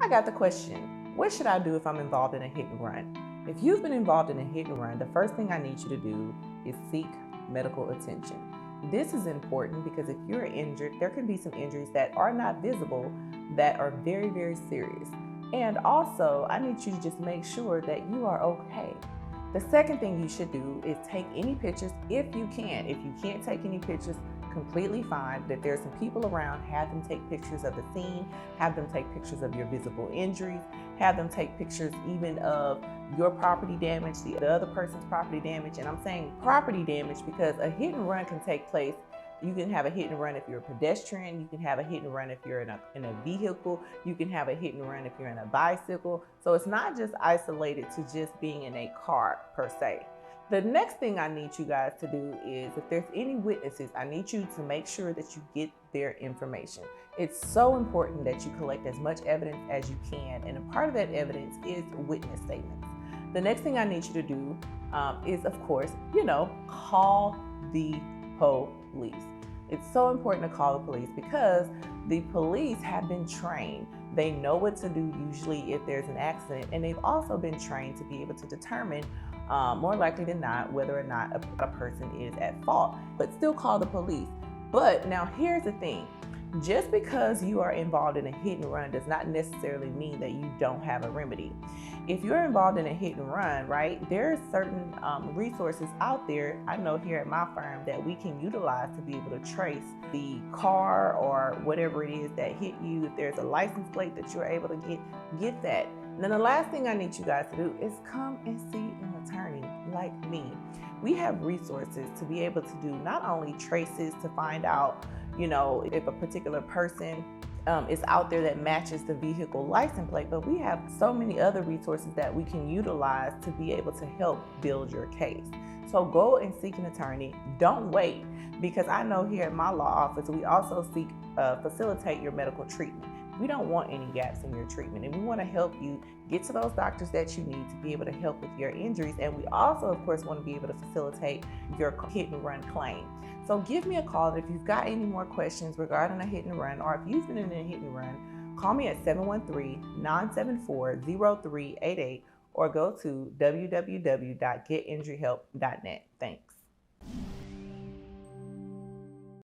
I got the question, what should I do if I'm involved in a hit and run? If you've been involved in a hit and run, the first thing I need you to do is seek medical attention. This is important because if you're injured, there can be some injuries that are not visible that are very, very serious. And also, I need you to just make sure that you are okay. The second thing you should do is take any pictures if you can. If you can't take any pictures, completely fine. But if there's some people around, have them take pictures of the scene, have them take pictures of your visible injuries, have them take pictures even of your property damage, the other person's property damage. And I'm saying property damage because a hit and run can take place. You can have a hit and run if you're a pedestrian. You can have a hit and run if you're in a vehicle. You can have a hit and run if you're in a bicycle. So it's not just isolated to just being in a car per se. The next thing I need you guys to do is if there's any witnesses, I need you to make sure that you get their information. It's so important that you collect as much evidence as you can. And a part of that evidence is witness statements. The next thing I need you to do is, of course, call the police. It's so important to call the police because the police have been trained. They know what to do usually if there's an accident, and they've also been trained to be able to determine more likely than not whether or not a person is at fault, but still call the police. But now here's the thing. Just because you are involved in a hit and run does not necessarily mean that you don't have a remedy. If you're involved in a hit and run, right, there's certain resources out there, I know here at my firm, that we can utilize to be able to trace the car or whatever it is that hit you. If there's a license plate that you're able to get that. And then the last thing I need you guys to do is come and see an attorney like me. We have resources to be able to do not only traces to find out if a particular person is out there that matches the vehicle license plate, but we have so many other resources that we can utilize to be able to help build your case. So go and seek an attorney. Don't wait, because I know here at my law office, we also facilitate your medical treatment. We don't want any gaps in your treatment, and we want to help you get to those doctors that you need to be able to help with your injuries. And we also, of course, want to be able to facilitate your hit and run claim. So give me a call if you've got any more questions regarding a hit and run, or if you've been in a hit and run, call me at 713-974-0388 or go to www.getinjuryhelp.net. Thanks.